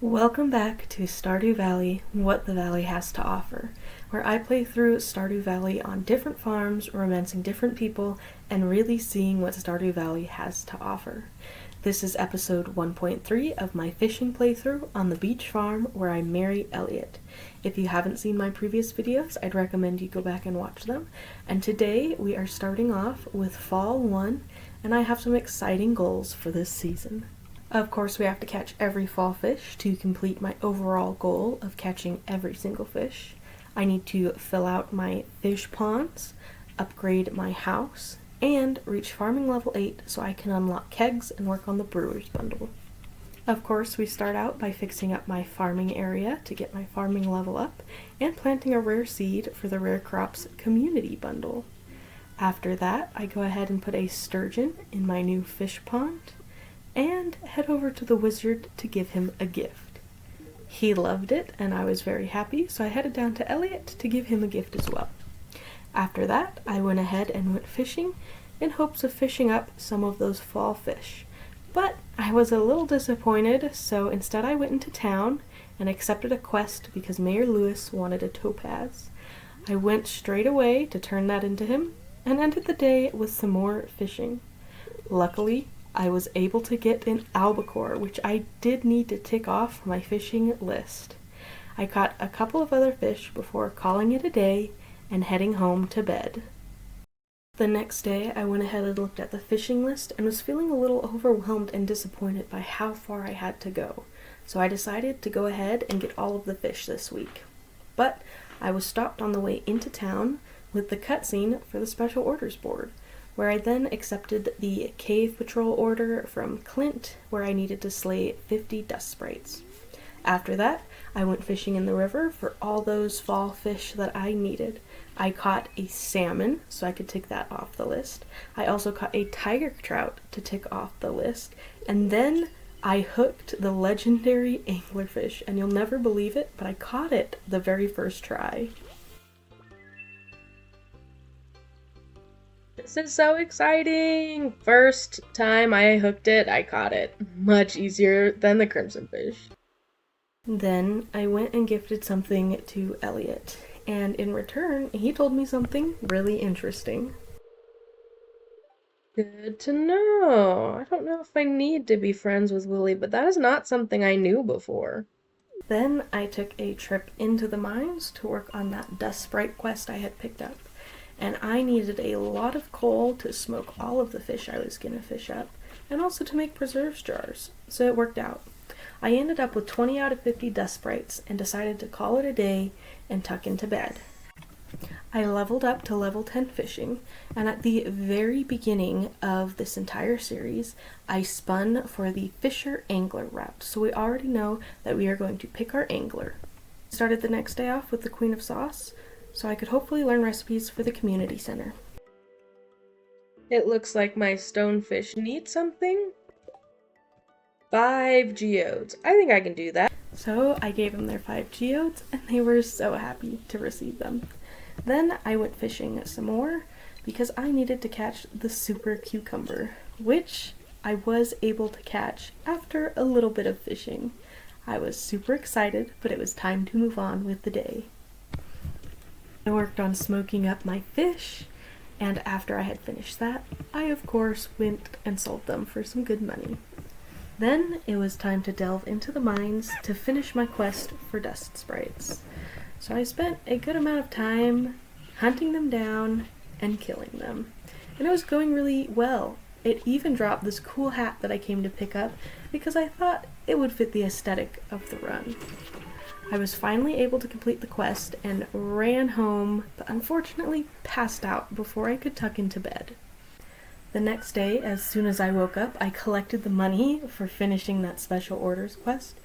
Welcome back to Stardew Valley, What the Valley Has to Offer, where I play through Stardew Valley on different farms, romancing different people, and really seeing what Stardew Valley has to offer. This is episode 1.3 of my fishing playthrough on the beach farm where I marry Elliot. If you haven't seen my previous videos, I'd recommend you go back and watch them. And today we are starting off with Fall 1, and I have some exciting goals for this season. Of course, we have to catch every fall fish to complete my overall goal of catching every single fish. I need to fill out my fish ponds, upgrade my house, and reach farming level 8 so I can unlock kegs and work on the brewer's bundle. Of course, we start out by fixing up my farming area to get my farming level up and planting a rare seed for the rare crops community bundle. After that, I go ahead and put a sturgeon in my new fish pond and head over to the wizard to give him a gift. He loved it and I was very happy, so I headed down to Elliot to give him a gift as well. After that, I went ahead and went fishing in hopes of fishing up some of those fall fish. But I was a little disappointed, so instead I went into town and accepted a quest because Mayor Lewis wanted a topaz. I went straight away to turn that into him and ended the day with some more fishing. Luckily, I was able to get an albacore, which I did need to tick off my fishing list. I caught a couple of other fish before calling it a day and heading home to bed. The next day, I went ahead and looked at the fishing list and was feeling a little overwhelmed and disappointed by how far I had to go. So I decided to go ahead and get all of the fish this week. But I was stopped on the way into town with the cutscene for the special orders board, where I then accepted the cave patrol order from Clint, where I needed to slay 50 dust sprites. After that, I went fishing in the river for all those fall fish that I needed. I caught a salmon, so I could tick that off the list. I also caught a tiger trout to tick off the list. And then I hooked the legendary anglerfish, and you'll never believe it, but I caught it the very first try. This is so exciting! First time I hooked it, I caught it. Much easier than the crimson fish. Then I went and gifted something to Elliot, and in return, he told me something really interesting. Good to know. I don't know if I need to be friends with Willie, but that is not something I knew before. Then I took a trip into the mines to work on that dust sprite quest I had picked up. And I needed a lot of coal to smoke all of the fish I was gonna fish up, and also to make preserves jars, so it worked out. I ended up with 20 out of 50 dust sprites and decided to call it a day and tuck into bed. I leveled up to level 10 fishing, and at the very beginning of this entire series, I spun for the Fisher Angler route, so we already know that we are going to pick our angler. Started the next day off with the Queen of Sauce, so I could hopefully learn recipes for the community center. It looks like my stonefish need something. 5 geodes. I think I can do that. So I gave them their 5 geodes, and they were so happy to receive them. Then I went fishing some more because I needed to catch the super cucumber, which I was able to catch after a little bit of fishing. I was super excited, but it was time to move on with the day. I worked on smoking up my fish, and after I had finished that, I of course went and sold them for some good money. Then it was time to delve into the mines to finish my quest for dust sprites. So I spent a good amount of time hunting them down and killing them. And it was going really well. It even dropped this cool hat that I came to pick up because I thought it would fit the aesthetic of the run. I was finally able to complete the quest and ran home, but unfortunately passed out before I could tuck into bed. The next day, as soon as I woke up, I collected the money for finishing that special orders quest,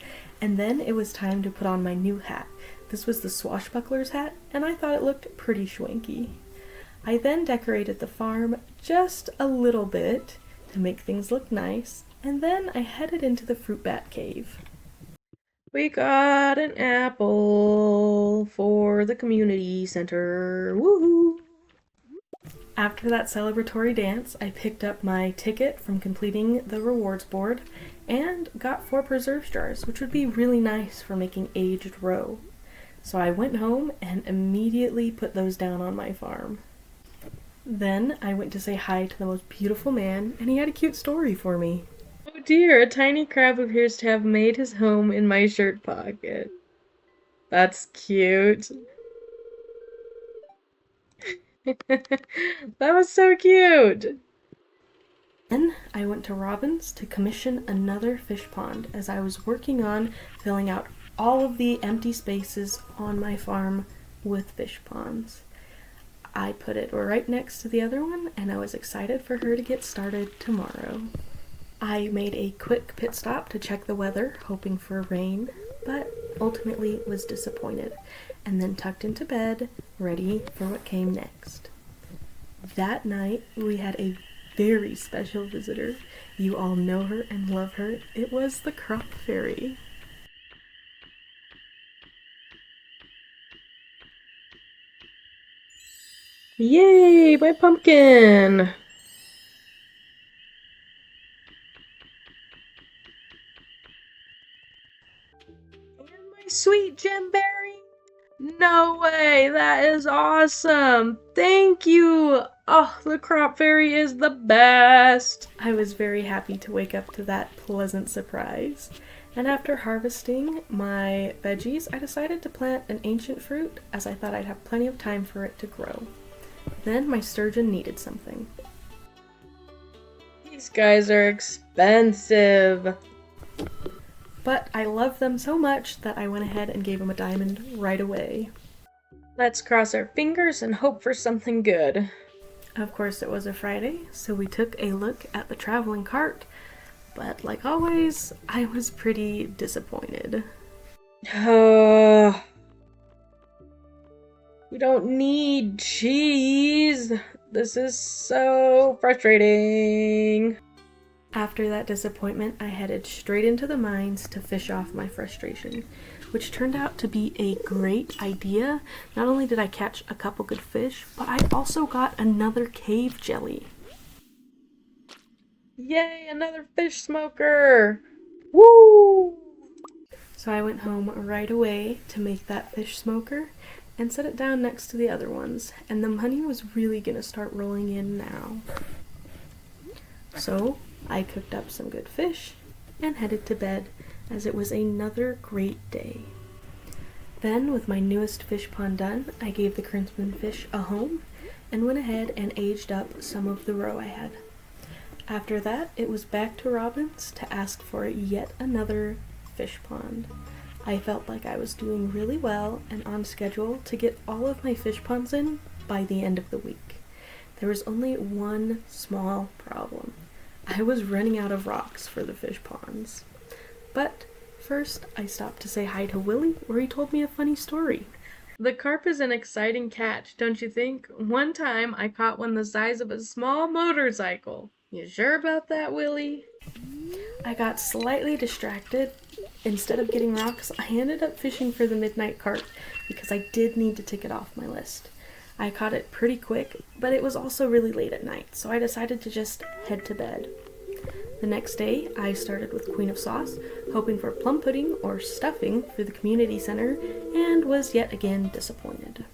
and then it was time to put on my new hat. This was the swashbuckler's hat, and I thought it looked pretty schwanky. I then decorated the farm just a little bit to make things look nice, and then I headed into the fruit bat cave. We got an apple for the community center. Woohoo! After that celebratory dance, I picked up my ticket from completing the rewards board and got 4 preserves jars, which would be really nice for making aged roe. So I went home and immediately put those down on my farm. Then I went to say hi to the most beautiful man, and he had a cute story for me. Oh dear, a tiny crab appears to have made his home in my shirt pocket. That's cute. That was so cute. Then I went to Robin's to commission another fish pond as I was working on filling out all of the empty spaces on my farm with fish ponds. I put it right next to the other one, and I was excited for her to get started tomorrow. I made a quick pit stop to check the weather, hoping for rain, but ultimately was disappointed, and then tucked into bed, ready for what came next. That night, we had a very special visitor. You all know her and love her. It was the crop fairy. Yay, my pumpkin! And my sweet gemberry! No way, that is awesome! Thank you! Oh, the crop fairy is the best! I was very happy to wake up to that pleasant surprise. And after harvesting my veggies, I decided to plant an ancient fruit as I thought I'd have plenty of time for it to grow. Then my sturgeon needed something. These guys are expensive. But I love them so much that I went ahead and gave him a diamond right away. Let's cross our fingers and hope for something good. Of course, it was a Friday, so we took a look at the traveling cart. But like always, I was pretty disappointed. We don't need cheese. This is so frustrating. After that disappointment, I headed straight into the mines to fish off my frustration, which turned out to be a great idea. Not only did I catch a couple good fish, but I also got another cave jelly. Yay, another fish smoker! Woo! So I went home right away to make that fish smoker and set it down next to the other ones, and the money was really gonna start rolling in now. So I cooked up some good fish and headed to bed, as it was another great day. Then, with my newest fish pond done, I gave the crimson fish a home and went ahead and aged up some of the roe I had. After that, it was back to Robin's to ask for yet another fish pond. I felt like I was doing really well and on schedule to get all of my fish ponds in by the end of the week. There was only one small problem. I was running out of rocks for the fish ponds. But first, I stopped to say hi to Willie, where he told me a funny story. The carp is an exciting catch, don't you think? One time, I caught one the size of a small motorcycle. You sure about that, Willie? I got slightly distracted. Instead of getting rocks, I ended up fishing for the midnight carp because I did need to tick it off my list. I caught it pretty quick, but it was also really late at night, so I decided to just head to bed. The next day, I started with Queen of Sauce, hoping for plum pudding or stuffing for the community center, and was yet again disappointed.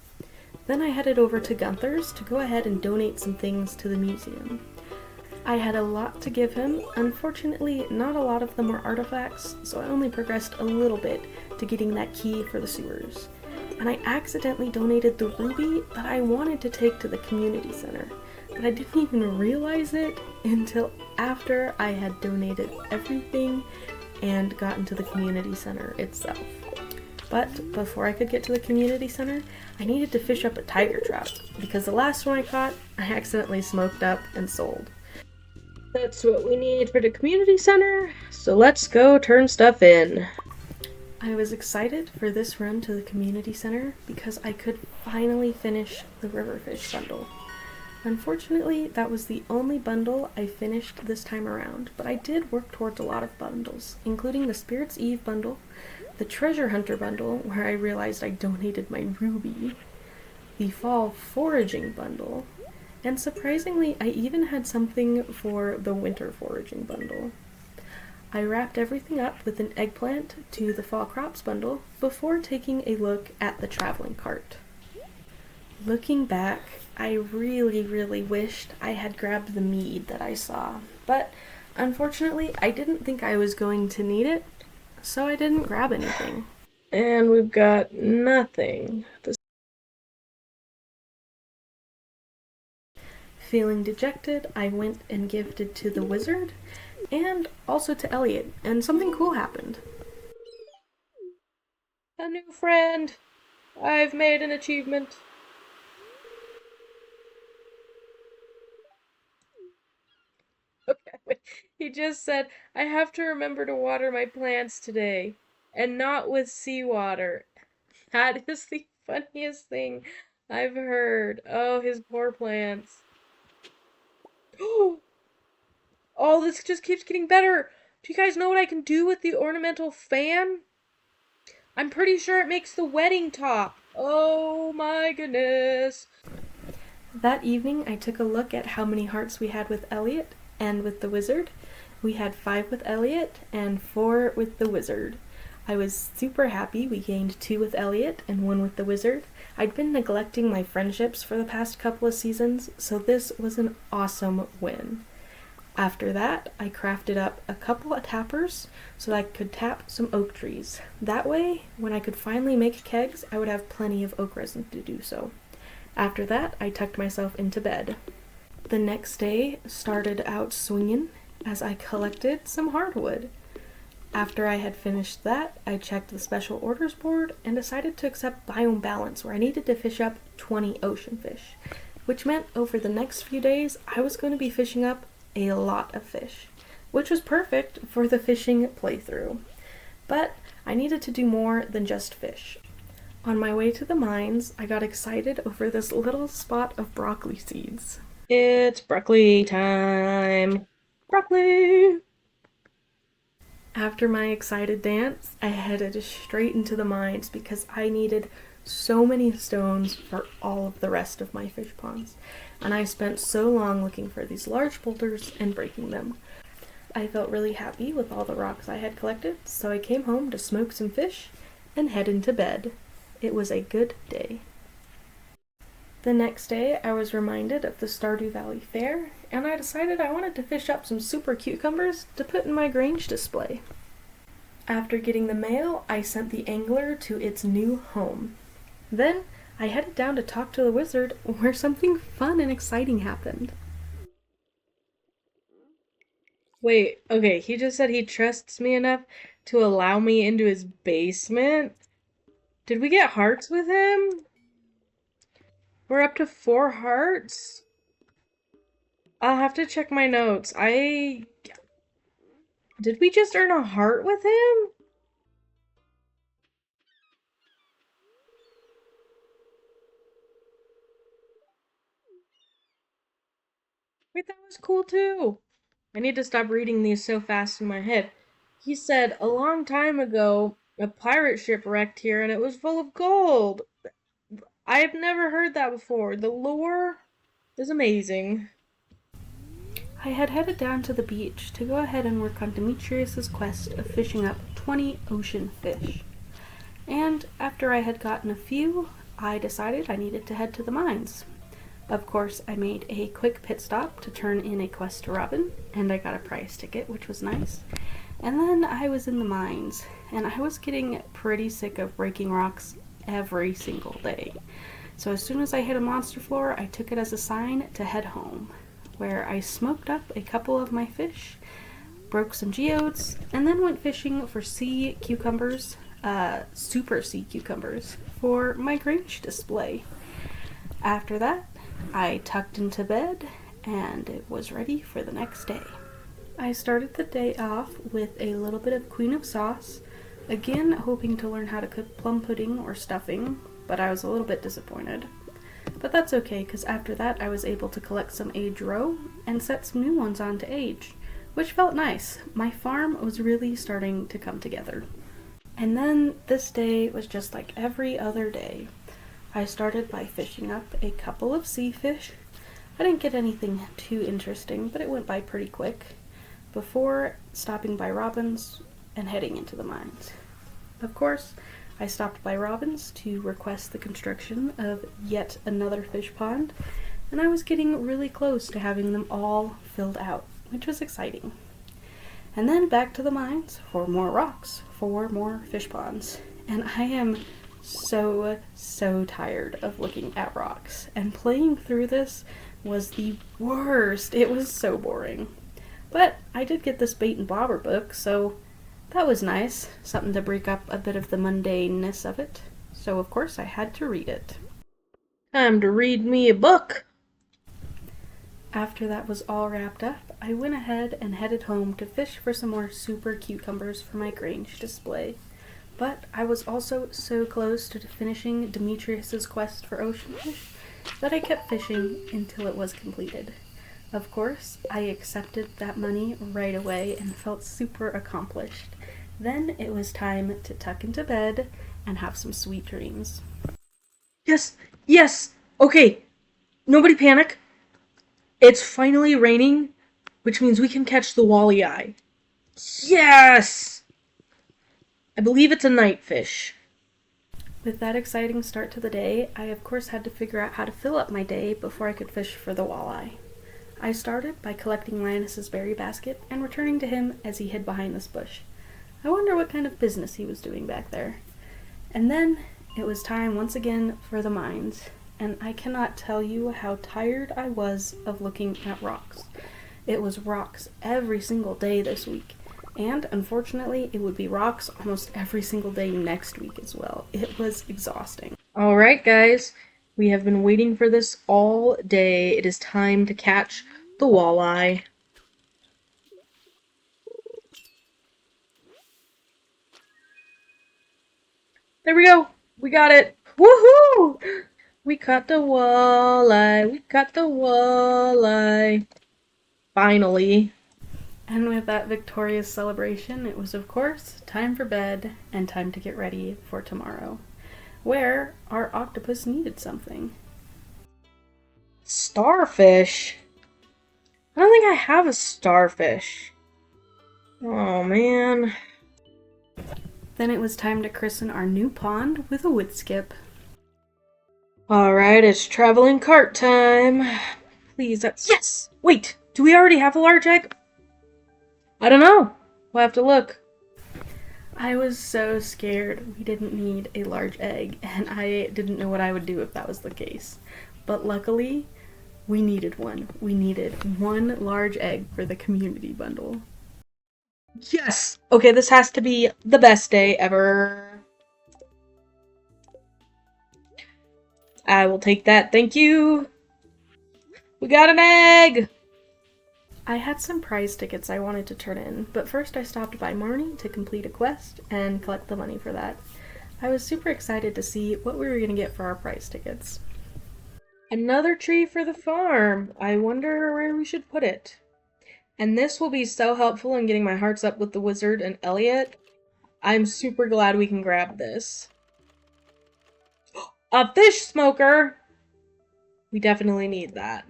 Then I headed over to Gunther's to go ahead and donate some things to the museum. I had a lot to give him. Unfortunately, not a lot of them were artifacts, so I only progressed a little bit to getting that key for the sewers. And I accidentally donated the ruby that I wanted to take to the community center, but I didn't even realize it until after I had donated everything and gotten to the community center itself. But before I could get to the community center, I needed to fish up a tiger trout, because the last one I caught, I accidentally smoked up and sold. That's what we need for the community center, so let's go turn stuff in. I was excited for this run to the community center because I could finally finish the riverfish bundle. Unfortunately, that was the only bundle I finished this time around, but I did work towards a lot of bundles, including the Spirit's Eve bundle, the Treasure Hunter bundle, where I realized I donated my ruby, the Fall Foraging bundle, and surprisingly, I even had something for the Winter Foraging bundle. I wrapped everything up with an eggplant to the fall crops bundle before taking a look at the traveling cart. Looking back, I really wished I had grabbed the mead that I saw, but unfortunately I didn't think I was going to need it, so I didn't grab anything. And we've got nothing. Feeling dejected, I went and gifted to the wizard, and also to Elliot, and something cool happened. A new friend! I've made an achievement. Okay, he just said, I have to remember to water my plants today, and not with seawater. That is the funniest thing I've heard. Oh, his poor plants. Oh, this just keeps getting better. Do you guys know what I can do with the ornamental fan? I'm pretty sure it makes the wedding top. Oh my goodness. That evening, I took a look at how many hearts we had with Elliot and with the wizard. We had 5 with Elliot and 4 with the wizard. I was super happy we gained 2 with Elliot and 1 with the wizard. I'd been neglecting my friendships for the past couple of seasons, so this was an awesome win. After that, I crafted up a couple of tappers so that I could tap some oak trees. That way, when I could finally make kegs, I would have plenty of oak resin to do so. After that, I tucked myself into bed. The next day started out swinging as I collected some hardwood. After I had finished that, I checked the special orders board and decided to accept biome balance, where I needed to fish up 20 ocean fish, which meant over the next few days I was going to be fishing up a lot of fish, which was perfect for the fishing playthrough. But I needed to do more than just fish. On my way to the mines, I got excited over this little spot of broccoli seeds. It's broccoli time. Broccoli! After my excited dance, I headed straight into the mines because I needed so many stones for all of the rest of my fish ponds, and I spent so long looking for these large boulders and breaking them. I felt really happy with all the rocks I had collected, so I came home to smoke some fish and head into bed. It was a good day. The next day, I was reminded of the Stradew Valley Fair, and I decided I wanted to fish up some super cucumbers to put in my Grange display. After getting the mail, I sent the angler to its new home. Then, I headed down to talk to the wizard, where something fun and exciting happened. Wait, okay, he just said he trusts me enough to allow me into his basement? Did we get hearts with him? We're up to 4 hearts? I'll have to check my notes. Did we just earn a heart with him? Wait, that was cool too. I need to stop reading these so fast in my head. He said, a long time ago, a pirate ship wrecked here and it was full of gold. I have never heard that before. The lore is amazing. I had headed down to the beach to go ahead and work on Demetrius's quest of fishing up 20 ocean fish. And after I had gotten a few, I decided I needed to head to the mines. Of course, I made a quick pit stop to turn in a quest to Robin, and I got a prize ticket, which was nice. And then I was in the mines, and I was getting pretty sick of breaking rocks every single day. So as soon as I hit a monster floor, I took it as a sign to head home, where I smoked up a couple of my fish, broke some geodes, and then went fishing for sea cucumbers, super sea cucumbers, for my Grange display. After that, I tucked into bed, and it was ready for the next day. I started the day off with a little bit of Queen of Sauce, again hoping to learn how to cook plum pudding or stuffing, but I was a little bit disappointed. But that's okay, because after that I was able to collect some age roe and set some new ones on to age, which felt nice. My farm was really starting to come together. And then this day was just like every other day. I started by fishing up a couple of sea fish. I didn't get anything too interesting, but it went by pretty quick. before stopping by Robin's and heading into the mines. Of course, I stopped by Robin's to request the construction of yet another fish pond, and I was getting really close to having them all filled out, which was exciting. And then back to the mines for more rocks, for more fish ponds. And I am so tired of looking at rocks. And playing through this was the worst. It was so boring. But I did get this bait and bobber book, so that was nice. Something to break up a bit of the mundaneness of it. So of course I had to read it. Time to read me a book. After that was all wrapped up, I went ahead and headed home to fish for some more super cucumbers for my Grange display. But I was also so close to finishing Demetrius's quest for ocean fish that I kept fishing until it was completed. Of course, I accepted that money right away and felt super accomplished. Then it was time to tuck into bed and have some sweet dreams. Yes! Okay, nobody panic. It's finally raining, which means we can catch the walleye. Yes! I believe it's a night fish. With that exciting start to the day, I of course had to figure out how to fill up my day before I could fish for the walleye. I started by collecting Linus's berry basket and returning to him as he hid behind this bush. I wonder what kind of business he was doing back there. And then it was time once again for the mines, and I cannot tell you how tired I was of looking at rocks. It was rocks every single day this week, and unfortunately it would be rocks almost every single day next week as well. It was exhausting. Alright guys, we have been waiting for this all day. It is time to catch the walleye. There we go! We got it! Woohoo! We caught the walleye! We caught the walleye! Finally. And with that victorious celebration, it was of course time for bed and time to get ready for tomorrow, where our octopus needed something. Starfish? I don't think I have a starfish. Oh man. Then it was time to christen our new pond with a wood skip. Alright, it's traveling cart time. Please, that's... Yes! Wait, do we already have a large egg? I don't know. We'll have to look. I was so scared we didn't need a large egg, and I didn't know what I would do if that was the case. But luckily, we needed one. We needed one large egg for the community bundle. Yes! Okay, this has to be the best day ever. I will take that, thank you! We got an egg! I had some prize tickets I wanted to turn in, but first I stopped by Marnie to complete a quest and collect the money for that. I was super excited to see what we were going to get for our prize tickets. Another tree for the farm. I wonder where we should put it. And this will be so helpful in getting my hearts up with the wizard and Elliot. I'm super glad we can grab this. A fish smoker! We definitely need that.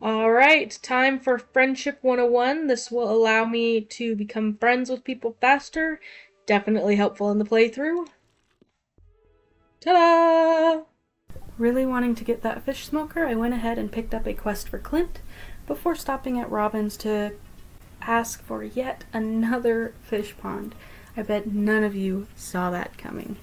Alright, time for Friendship 101. This will allow me to become friends with people faster. Definitely helpful in the playthrough. Ta-da! Really wanting to get that fish smoker, I went ahead and picked up a quest for Clint before stopping at Robin's to ask for yet another fish pond. I bet none of you saw that coming.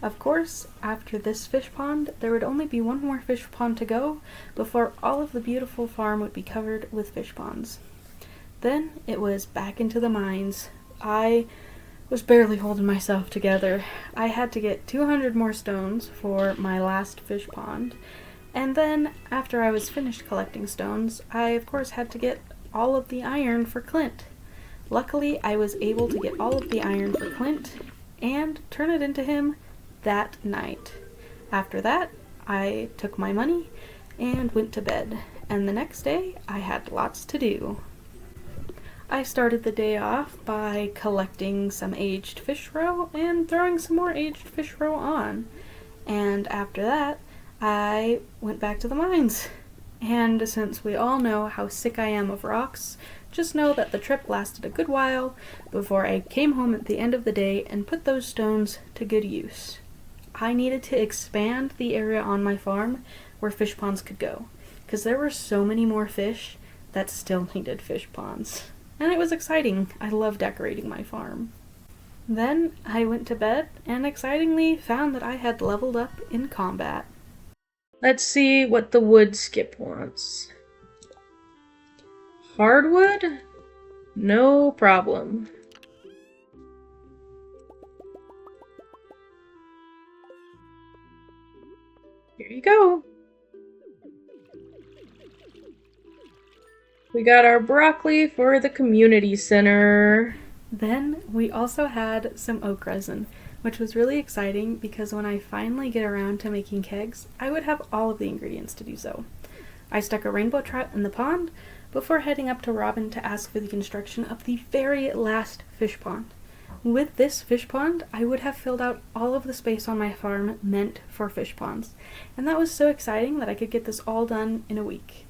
Of course, after this fish pond, there would only be one more fish pond to go before all of the beautiful farm would be covered with fish ponds. Then it was back into the mines. I was barely holding myself together. I had to get 200 more stones for my last fish pond, and then after I was finished collecting stones, I of course had to get all of the iron for Clint. Luckily, I was able to get all of the iron for Clint and turn it into him that night. After that, I took my money and went to bed, and the next day I had lots to do. I started the day off by collecting some aged fish roe and throwing some more aged fish roe on, and after that I went back to the mines. And since we all know how sick I am of rocks, Just know that the trip lasted a good while before I came home at the end of the day and put those stones to good use. I needed to expand the area on my farm where fish ponds could go, because there were so many more fish that still needed fish ponds. And it was exciting. I love decorating my farm. Then I went to bed and excitingly found that I had leveled up in combat. Let's see what the wood skip wants. Hardwood? No problem. Here you go. We got our broccoli for the community center. Then we also had some oak resin, which was really exciting because when I finally get around to making kegs, I would have all of the ingredients to do so. I stuck a rainbow trout in the pond before heading up to Robin to ask for the construction of the very last fish pond. With this fish pond, I would have filled out all of the space on my farm meant for fish ponds, and that was so exciting that I could get this all done in a week.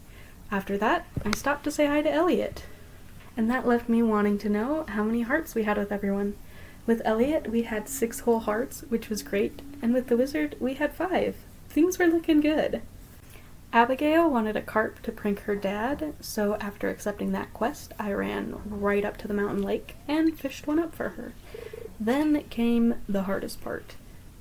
After that, I stopped to say hi to Elliot, and that left me wanting to know how many hearts we had with everyone. With Elliot, we had 6 whole hearts, which was great, and with the wizard, we had 5. Things were looking good. Abigail wanted a carp to prank her dad, so after accepting that quest, I ran right up to the mountain lake and fished one up for her. Then came the hardest part,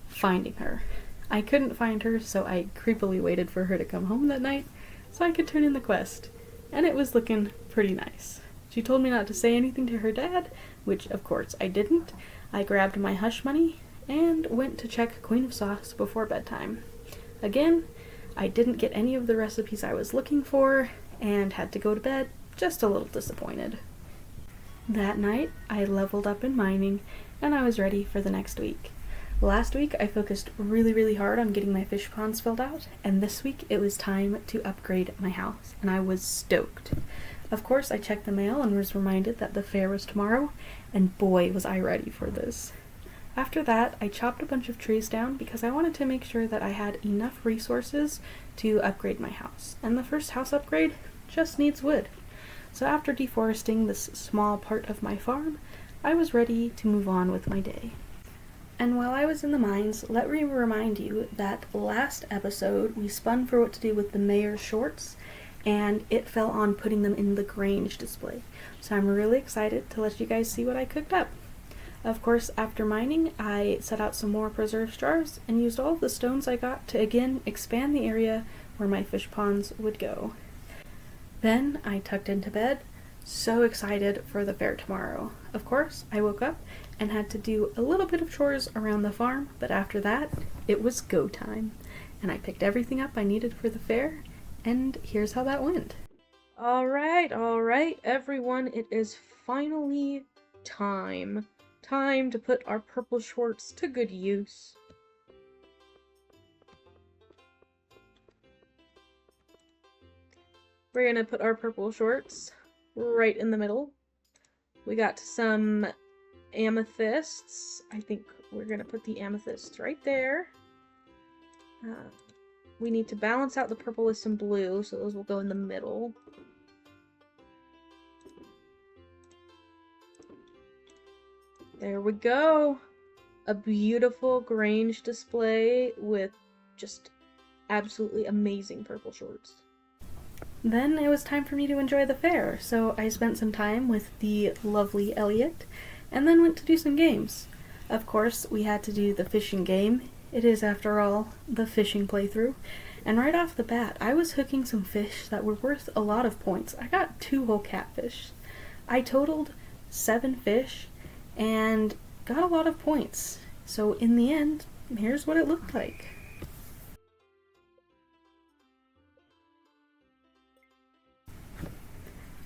finding her. I couldn't find her, so I creepily waited for her to come home that night so I could turn in the quest, and it was looking pretty nice. She told me not to say anything to her dad, which of course I didn't. I grabbed my hush money and went to check Queen of Sauce before bedtime. Again, I didn't get any of the recipes I was looking for and had to go to bed just a little disappointed. That night, I leveled up in mining and I was ready for the next week. Last week, I focused really hard on getting my fish ponds filled out, and this week it was time to upgrade my house, and I was stoked. Of course, I checked the mail and was reminded that the fair was tomorrow, and boy was I ready for this. After that, I chopped a bunch of trees down because I wanted to make sure that I had enough resources to upgrade my house. And the first house upgrade just needs wood. So after deforesting this small part of my farm, I was ready to move on with my day. And while I was in the mines, let me remind you that last episode we spun for what to do with the mayor's shorts, and it fell on putting them in the Grange display. So I'm really excited to let you guys see what I cooked up. Of course, after mining, I set out some more preserved jars and used all of the stones I got to again expand the area where my fish ponds would go. Then I tucked into bed, so excited for the fair tomorrow. Of course, I woke up and had to do a little bit of chores around the farm, but after that, it was go time. And I picked everything up I needed for the fair, and here's how that went. All right, everyone, it is finally time. Time to put our purple shorts to good use. We're gonna put our purple shorts right in the middle. We got some amethysts. I think we're gonna put the amethysts right there. We need to balance out the purple with some blue, so those will go in the middle. There we go. A beautiful Grange display with just absolutely amazing purple shorts. Then it was time for me to enjoy the fair, so I spent some time with the lovely Elliot, and then went to do some games. Of course, we had to do the fishing game. It is, after all, the fishing playthrough. And right off the bat, I was hooking some fish that were worth a lot of points. I got 2 whole catfish. I totaled 7 fish and got a lot of points. So in the end, here's what it looked like.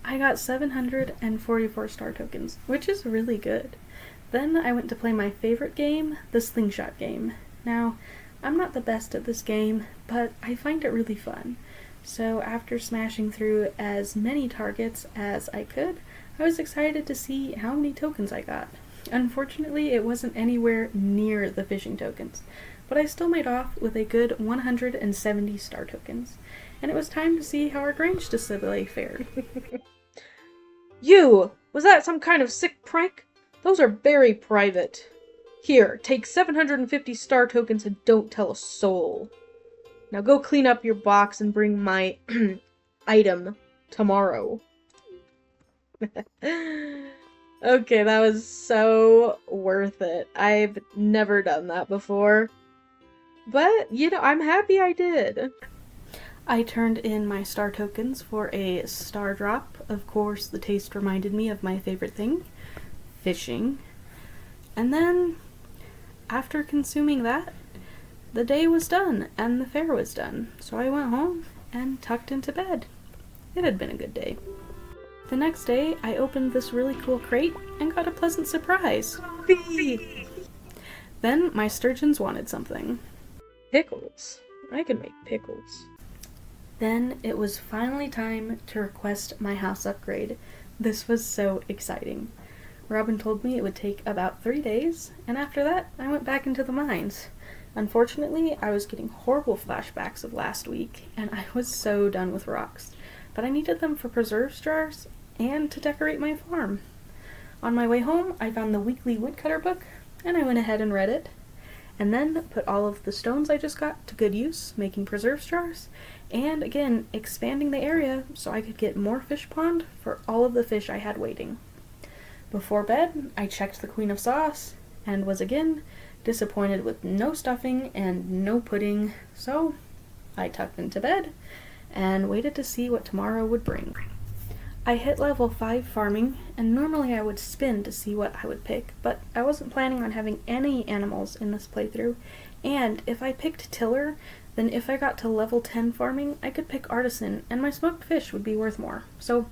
I got 744 star tokens, which is really good. Then I went to play my favorite game, the slingshot game. Now, I'm not the best at this game, but I find it really fun. So after smashing through as many targets as I could, I was excited to see how many tokens I got. Unfortunately, it wasn't anywhere near the fishing tokens, but I still made off with a good 170 star tokens. And it was time to see how our Grange display fared. You! Was that some kind of sick prank? Those are very private. Here, take 750 star tokens and don't tell a soul. Now go clean up your box and bring my item tomorrow. Okay, that was so worth it. I've never done that before. But, I'm happy I did. I turned in my star tokens for a star drop. Of course, the taste reminded me of my favorite thing, fishing. And then, after consuming that, the day was done and the fair was done. So I went home and tucked into bed. It had been a good day. The next day, I opened this really cool crate and got a pleasant surprise. Coffee! Then my sturgeons wanted something. Pickles. I can make pickles. Then it was finally time to request my house upgrade. This was so exciting. Robin told me it would take about 3 days, and after that, I went back into the mines. Unfortunately, I was getting horrible flashbacks of last week, and I was so done with rocks. But I needed them for preserves jars and to decorate my farm. On my way home, I found the weekly woodcutter book, and I went ahead and read it. And then put all of the stones I just got to good use, making preserves jars, and again, expanding the area so I could get more fish pond for all of the fish I had waiting. Before bed, I checked the Queen of Sauce, and was again disappointed with no stuffing and no pudding, so I tucked into bed and waited to see what tomorrow would bring. I hit level 5 farming, and normally I would spin to see what I would pick, but I wasn't planning on having any animals in this playthrough, and if I picked tiller, then if I got to level 10 farming, I could pick artisan, and my smoked fish would be worth more. So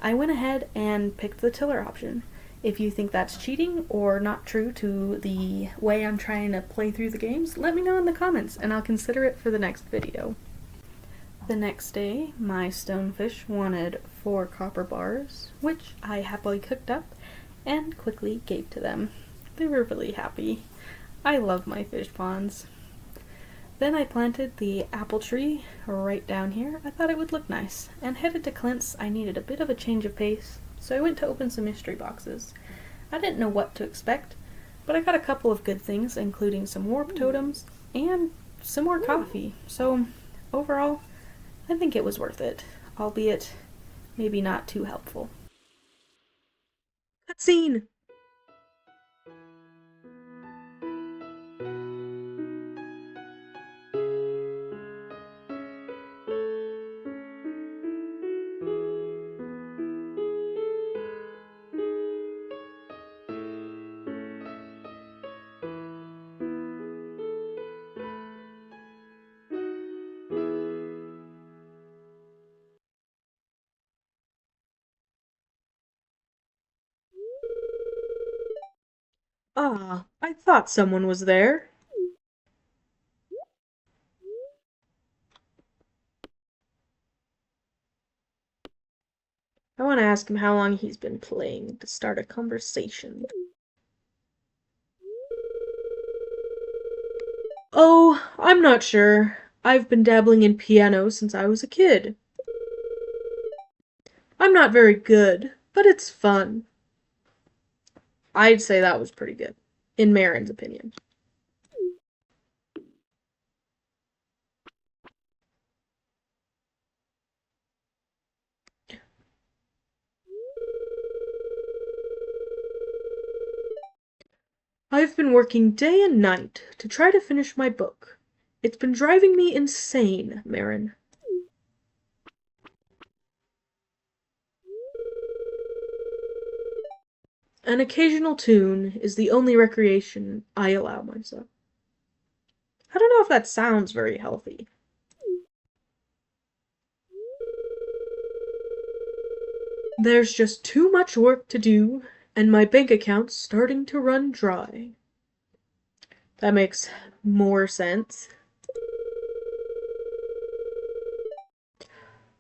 I went ahead and picked the tiller option. If you think that's cheating or not true to the way I'm trying to play through the games, let me know in the comments, and I'll consider it for the next video. The next day, my stonefish wanted 4 copper bars, which I happily cooked up and quickly gave to them. They were really happy. I love my fish ponds. Then I planted the apple tree right down here. I thought it would look nice, and headed to Clint's. I needed a bit of a change of pace, so I went to open some mystery boxes. I didn't know what to expect, but I got a couple of good things, including some warp totems and some more coffee. So overall, I think it was worth it, albeit maybe not too helpful. Cutscene! Ah, I thought someone was there. I want to ask him how long he's been playing to start a conversation. Oh, I'm not sure. I've been dabbling in piano since I was a kid. I'm not very good, but it's fun. I'd say that was pretty good, in Maren's opinion. I've been working day and night to try to finish my book. It's been driving me insane, Maren. An occasional tune is the only recreation I allow myself. I don't know if that sounds very healthy. There's just too much work to do, and my bank account's starting to run dry. That makes more sense.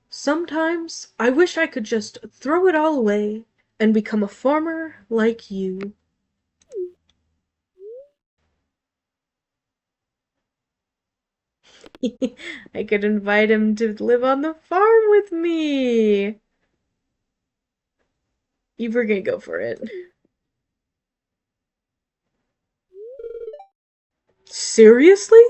Sometimes I wish I could just throw it all away and become a farmer like you. I could invite him to live on the farm with me. We're gonna go for it. Seriously?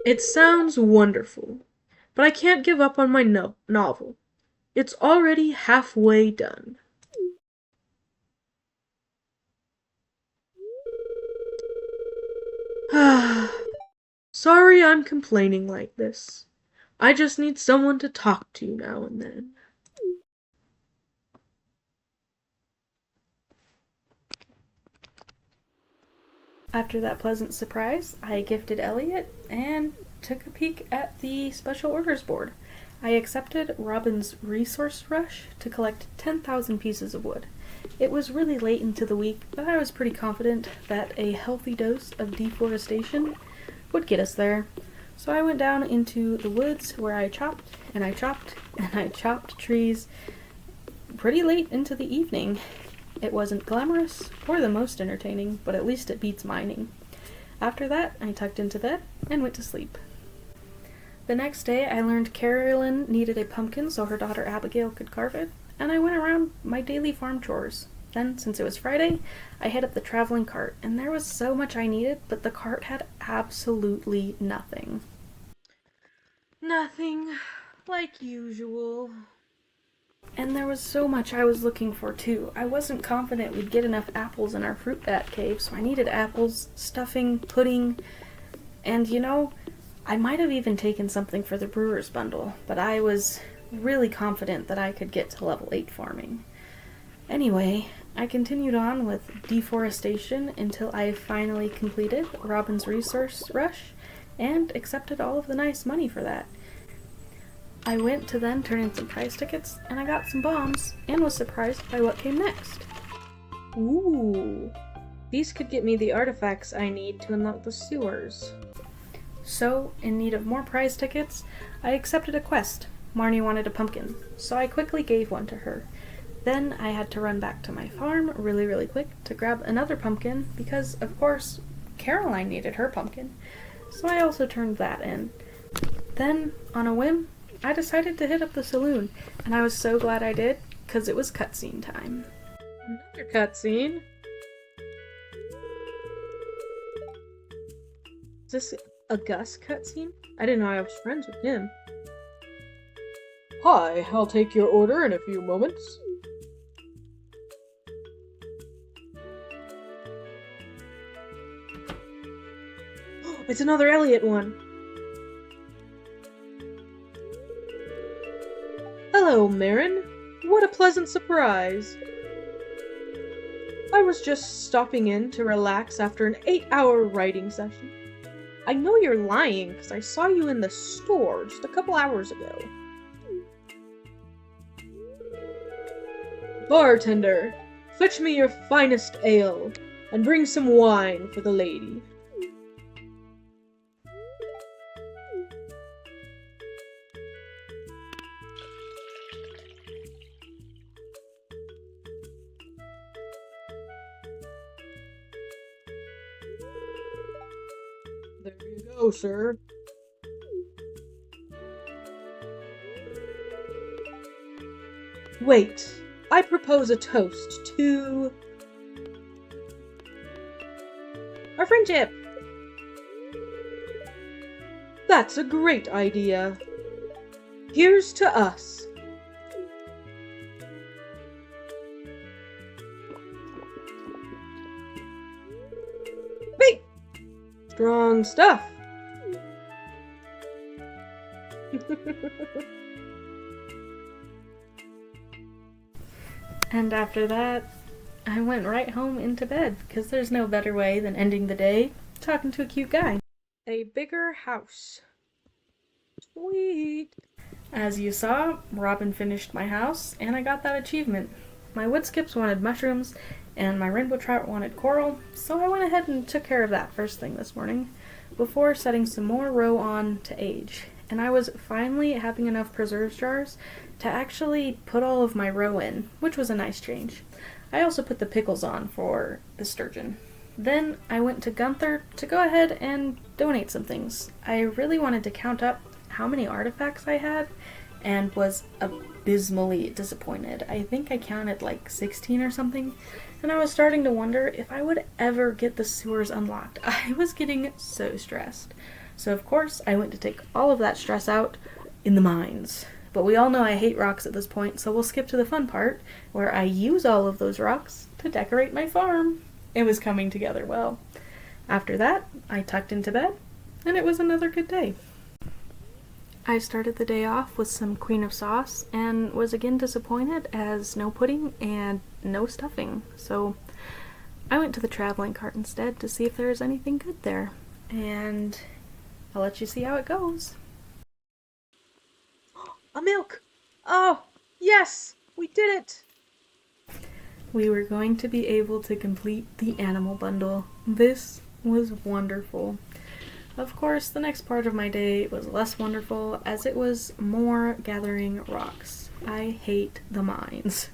It sounds wonderful, but I can't give up on my novel. It's already halfway done. Sorry I'm complaining like this. I just need someone to talk to now and then. After that pleasant surprise, I gifted Elliot and took a peek at the special orders board. I accepted Robin's resource rush to collect 10,000 pieces of wood. It was really late into the week, but I was pretty confident that a healthy dose of deforestation would get us there. So I went down into the woods where I chopped and I chopped and I chopped trees pretty late into the evening. It wasn't glamorous or the most entertaining, but at least it beats mining. After that, I tucked into bed and went to sleep. The next day, I learned Carolyn needed a pumpkin so her daughter Abigail could carve it, and I went around my daily farm chores. Then, since it was Friday, I hit up the traveling cart, and there was so much I needed, but the cart had absolutely nothing. Nothing. Like usual. And there was so much I was looking for, too. I wasn't confident we'd get enough apples in our fruit bat cave, so I needed apples, stuffing, pudding, and I might have even taken something for the brewer's bundle, but I was really confident that I could get to level 8 farming. Anyway, I continued on with deforestation until I finally completed Robin's resource rush and accepted all of the nice money for that. I went to then turn in some prize tickets, and I got some bombs, and was surprised by what came next. Ooh. These could get me the artifacts I need to unlock the sewers. So, in need of more prize tickets, I accepted a quest. Marnie wanted a pumpkin, so I quickly gave one to her. Then I had to run back to my farm really quick to grab another pumpkin because, of course, Caroline needed her pumpkin. So I also turned that in. Then, on a whim, I decided to hit up the saloon, and I was so glad I did, because it was cutscene time. Another cutscene? Is this a Gus cutscene? I didn't know I was friends with him. Hi, I'll take your order in a few moments. It's another Elliot one. Hello, Maren. What a pleasant surprise. I was just stopping in to relax after an 8-hour writing session. I know you're lying because I saw you in the store just a couple hours ago. Bartender, fetch me your finest ale and bring some wine for the lady. There you go, sir. Wait, I propose a toast to our friendship. That's a great idea. Here's to us. Wait! Strong stuff. And after that, I went right home into bed, because there's no better way than ending the day talking to a cute guy. A bigger house. Sweet. As you saw, Robin finished my house, and I got that achievement. My wood skips wanted mushrooms, and my rainbow trout wanted coral, so I went ahead and took care of that first thing this morning, before setting some more roe on to age. And I was finally having enough preserves jars to actually put all of my roe in, which was a nice change. I also put the pickles on for the sturgeon. Then I went to Gunther to go ahead and donate some things. I really wanted to count up how many artifacts I had, and was abysmally disappointed. I think I counted like 16 or something, and I was starting to wonder if I would ever get the sewers unlocked. I was getting so stressed. So of course I went to take all of that stress out in the mines. But we all know I hate rocks at this point, so we'll skip to the fun part, where I use all of those rocks to decorate my farm. It was coming together well. After that, I tucked into bed, and it was another good day. I started the day off with some Queen of Sauce, and was again disappointed as no pudding and no stuffing. So I went to the traveling cart instead to see if there was anything good there. And I'll let you see how it goes. A milk! Oh, yes! We did it! We were going to be able to complete the animal bundle. This was wonderful. Of course, the next part of my day was less wonderful, as it was more gathering rocks. I hate the mines.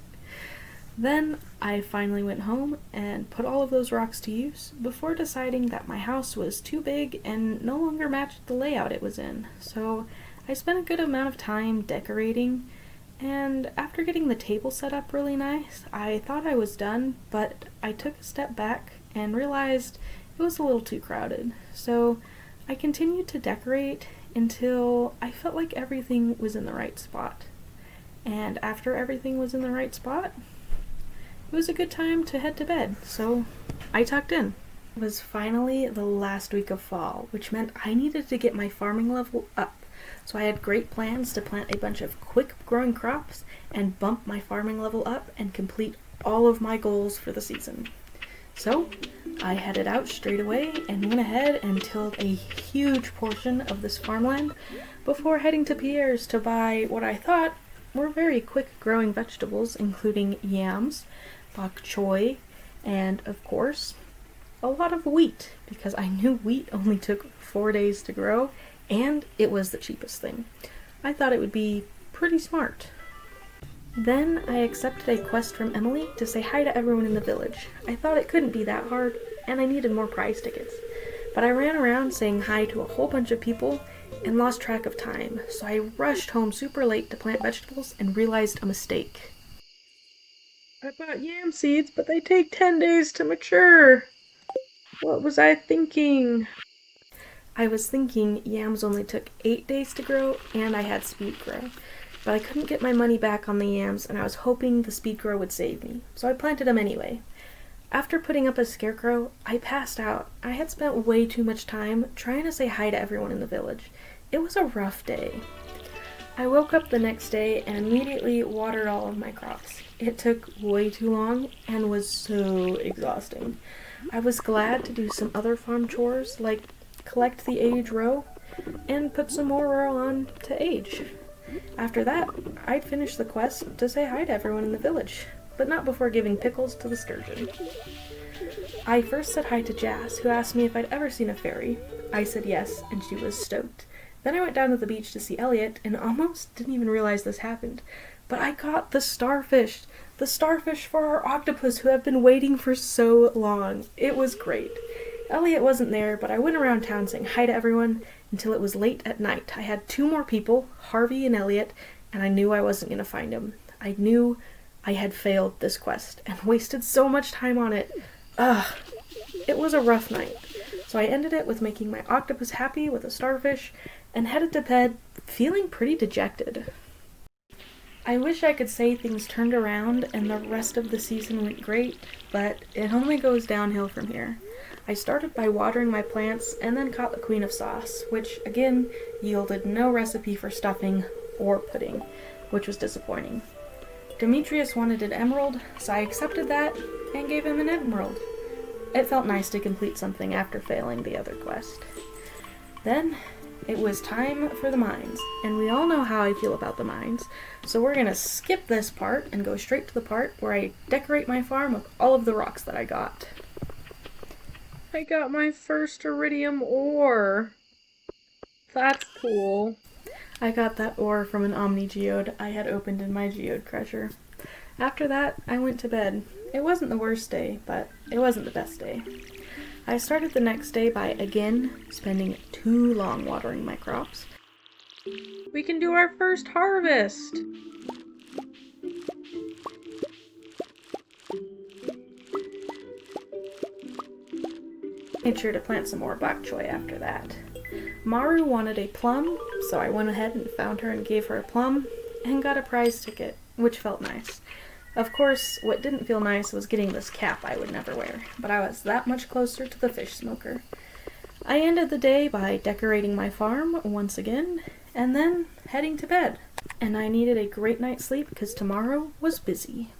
Then I finally went home and put all of those rocks to use before deciding that my house was too big and no longer matched the layout it was in. So I spent a good amount of time decorating, and after getting the table set up really nice, I thought I was done, but I took a step back and realized it was a little too crowded. So I continued to decorate until I felt like everything was in the right spot. And after everything was in the right spot, it was a good time to head to bed, so I tucked in. It was finally the last week of fall, which meant I needed to get my farming level up. So I had great plans to plant a bunch of quick growing crops and bump my farming level up and complete all of my goals for the season. So I headed out straight away and went ahead and tilled a huge portion of this farmland before heading to Pierre's to buy what I thought were very quick growing vegetables, including yams, bok choy, and of course a lot of wheat, because I knew wheat only took 4 days to grow and it was the cheapest thing. I thought it would be pretty smart. Then I accepted a quest from Emily to say hi to everyone in the village. I thought it couldn't be that hard, and I needed more prize tickets. But I ran around saying hi to a whole bunch of people and lost track of time, so I rushed home super late to plant vegetables and realized a mistake. I bought yam seeds, but they take 10 days to mature. What was I thinking? I was thinking yams only took 8 days to grow, and I had speed grow. But I couldn't get my money back on the yams, and I was hoping the speed grow would save me, so I planted them anyway. After putting up a scarecrow, I passed out. I had spent way too much time trying to say hi to everyone in the village. It was a rough day. I woke up the next day and immediately watered all of my crops. It took way too long and was so exhausting. I was glad to do some other farm chores, like collect the age row and put some more row on to age. After that, I'd finish the quest to say hi to everyone in the village, but not before giving pickles to the sturgeon. I first said hi to Jas, who asked me if I'd ever seen a fairy. I said yes, and she was stoked. Then I went down to the beach to see Elliot, and almost didn't even realize this happened. But I caught the starfish for our octopus who have been waiting for so long. It was great. Elliot wasn't there, but I went around town saying hi to everyone until it was late at night. I had 2 more people, Harvey and Elliot, and I knew I wasn't going to find them. I knew I had failed this quest and wasted so much time on it. It was a rough night. So I ended it with making my octopus happy with a starfish and headed to bed feeling pretty dejected. I wish I could say things turned around and the rest of the season went great, but it only goes downhill from here. I started by watering my plants and then caught the Queen of Sauce, which again yielded no recipe for stuffing or pudding, which was disappointing. Demetrius wanted an emerald, so I accepted that and gave him an emerald. It felt nice to complete something after failing the other quest. Then it was time for the mines, and we all know how I feel about the mines, so we're gonna skip this part and go straight to the part where I decorate my farm with all of the rocks that I got. I got my first iridium ore. That's cool. I got that ore from an Omni geode I had opened in my geode crusher. After that, I went to bed. It wasn't the worst day, but it wasn't the best day. I started the next day by, again, spending too long watering my crops. We can do our first harvest. Made sure to plant some more bok choy after that. Maru wanted a plum, so I went ahead and found her and gave her a plum, and got a prize ticket, which felt nice. Of course, what didn't feel nice was getting this cap I would never wear, but I was that much closer to the fish smoker. I ended the day by decorating my farm once again, and then heading to bed. And I needed a great night's sleep because tomorrow was busy.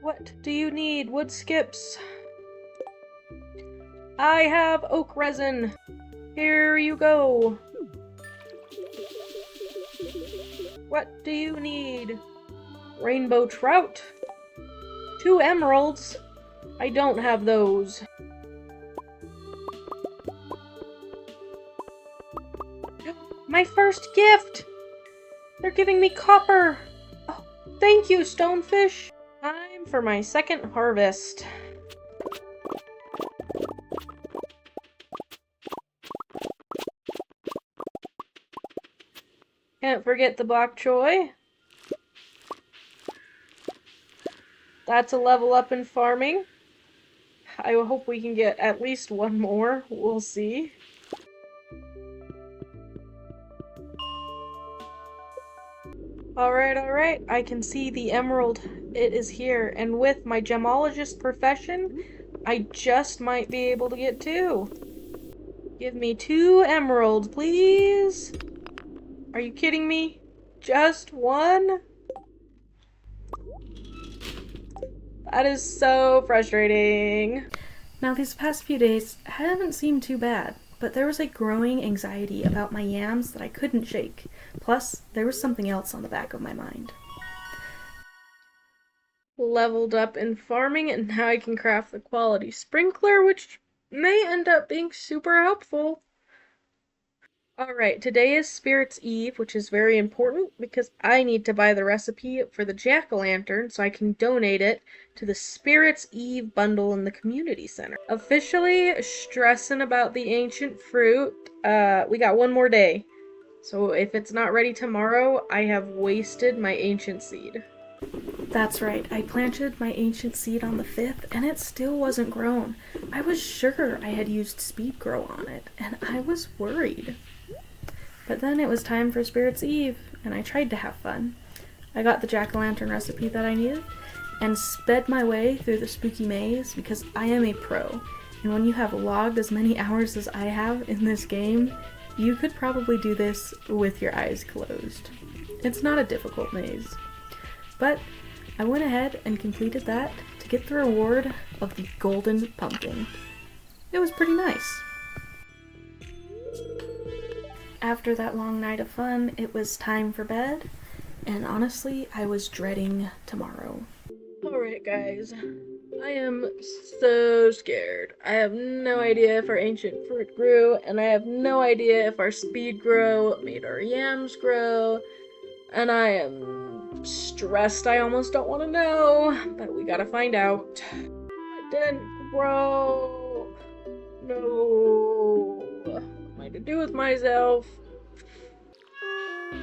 What do you need? Wood skips. I have oak resin. Here you go. What do you need? Rainbow trout. 2 emeralds. I don't have those. My first gift! They're giving me copper! Oh, thank you, stonefish! Time for my second harvest. Can't forget the bok choy. That's a level up in farming. I hope we can get at least one more. We'll see. Alright, I can see the emerald. It is here, and with my gemologist profession, I just might be able to get 2. Give me 2 emeralds, please. Are you kidding me? Just 1? That is so frustrating. Now, these past few days haven't seemed too bad, but there was a growing anxiety about my yams that I couldn't shake. Plus, there was something else on the back of my mind. Leveled up in farming, and now I can craft the quality sprinkler, which may end up being super helpful. Alright, today is Spirit's Eve, which is very important because I need to buy the recipe for the jack-o'-lantern so I can donate it to the Spirit's Eve bundle in the community center. Officially stressing about the ancient fruit. We got 1 more day. So if it's not ready tomorrow, I have wasted my ancient seed. That's right, I planted my ancient seed on the 5th, and it still wasn't grown. I was sure I had used speed grow on it, and I was worried. But then it was time for Spirit's Eve, and I tried to have fun. I got the jack-o'-lantern recipe that I needed, and sped my way through the spooky maze because I am a pro. And when you have logged as many hours as I have in this game, you could probably do this with your eyes closed. It's not a difficult maze. But I went ahead and completed that to get the reward of the golden pumpkin. It was pretty nice. After that long night of fun, it was time for bed, and honestly, I was dreading tomorrow. Alright guys, I am so scared. I have no idea if our ancient fruit grew, and I have no idea if our speed grow made our yams grow, and I am stressed. I almost don't want to know, but we gotta find out. It didn't grow. No. What am I to do with myself? He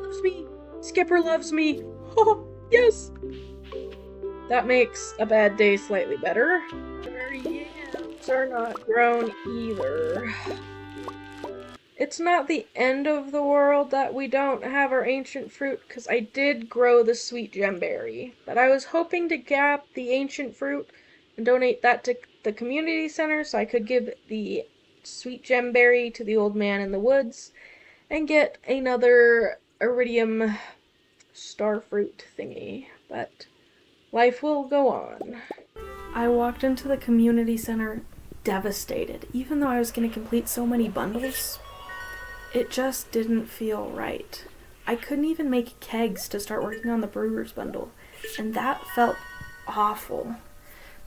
loves me. Skipper loves me. Oh, yes. That makes a bad day slightly better. Our yams are not grown either. It's not the end of the world that we don't have our ancient fruit, because I did grow the sweet gemberry. But I was hoping to gap the ancient fruit and donate that to the community center so I could give the sweet gemberry to the old man in the woods and get another iridium starfruit thingy. But life will go on. I walked into the community center devastated, even though I was going to complete so many bundles. It just didn't feel right. I couldn't even make kegs to start working on the brewer's bundle, and that felt awful.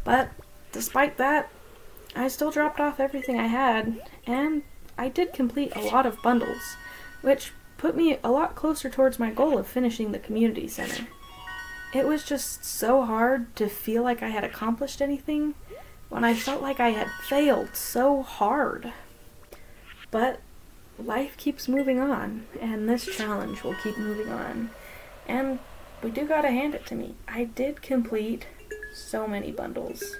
But despite that, I still dropped off everything I had, and I did complete a lot of bundles, which put me a lot closer towards my goal of finishing the community center. It was just so hard to feel like I had accomplished anything when I felt like I had failed so hard. But life keeps moving on, and this challenge will keep moving on. And we do gotta hand it to me. I did complete so many bundles.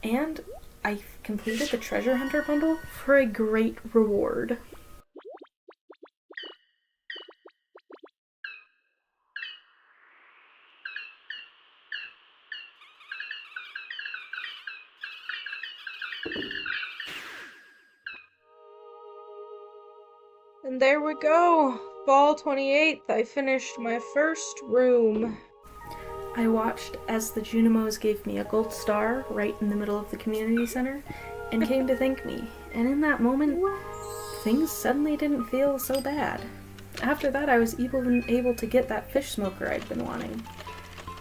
And I completed the treasure hunter bundle for a great reward. And there we go. Fall 28th, I finished my first room. I watched as the Junimos gave me a gold star right in the middle of the community center and came to thank me. And in that moment, things suddenly didn't feel so bad. After that, I was even able to get that fish smoker I'd been wanting.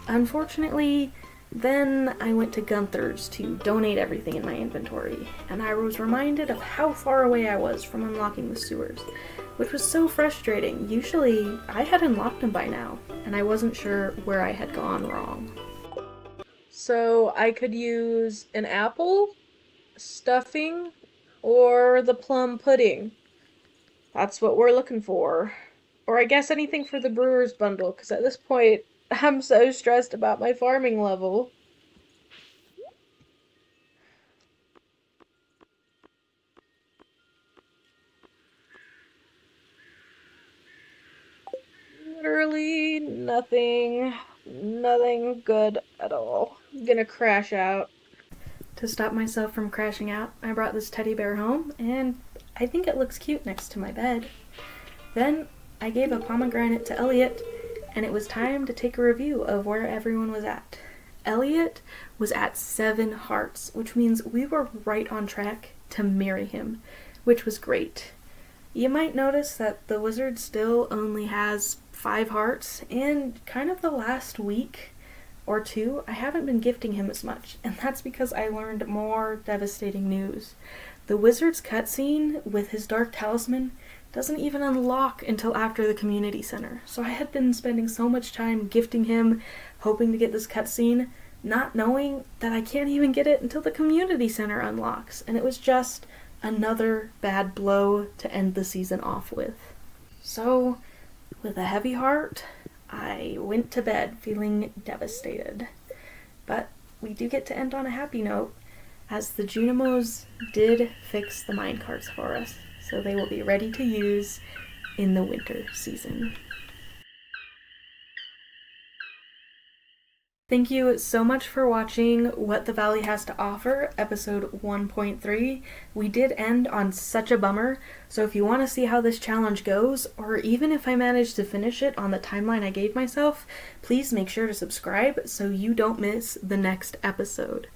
Unfortunately, then I went to Gunther's to donate everything in my inventory, and I was reminded of how far away I was from unlocking the sewers, which was so frustrating. Usually, I had unlocked them by now, and I wasn't sure where I had gone wrong. So I could use an apple, stuffing, or the plum pudding. That's what we're looking for. Or I guess anything for the brewer's bundle, because at this point, I'm so stressed about my farming level. Literally nothing good at all. I'm gonna crash out. To stop myself from crashing out, I brought this teddy bear home, and I think it looks cute next to my bed. Then I gave a pomegranate to Elliot, and it was time to take a review of where everyone was at. Elliot was at 7 hearts, which means we were right on track to marry him, which was great. You might notice that the wizard still only has 5 hearts, and kind of the last week or two, I haven't been gifting him as much, and that's because I learned more devastating news. The wizard's cutscene with his dark talisman doesn't even unlock until after the community center, so I had been spending so much time gifting him, hoping to get this cutscene, not knowing that I can't even get it until the community center unlocks, and it was just another bad blow to end the season off with. So, with a heavy heart, I went to bed feeling devastated. But we do get to end on a happy note, as the Junimos did fix the minecarts for us, so they will be ready to use in the winter season. Thank you so much for watching What the Valley Has to Offer, episode 1.3. We did end on such a bummer, so if you want to see how this challenge goes, or even if I manage to finish it on the timeline I gave myself, please make sure to subscribe so you don't miss the next episode.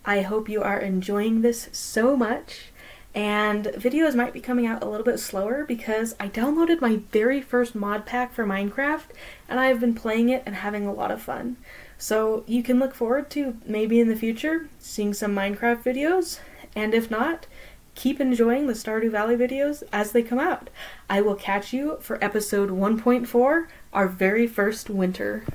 I hope you are enjoying this so much, and videos might be coming out a little bit slower because I downloaded my very first mod pack for Minecraft, and I have been playing it and having a lot of fun. So you can look forward to, maybe in the future, seeing some Minecraft videos, and if not, keep enjoying the Stardew Valley videos as they come out. I will catch you for episode 1.4, our very first winter.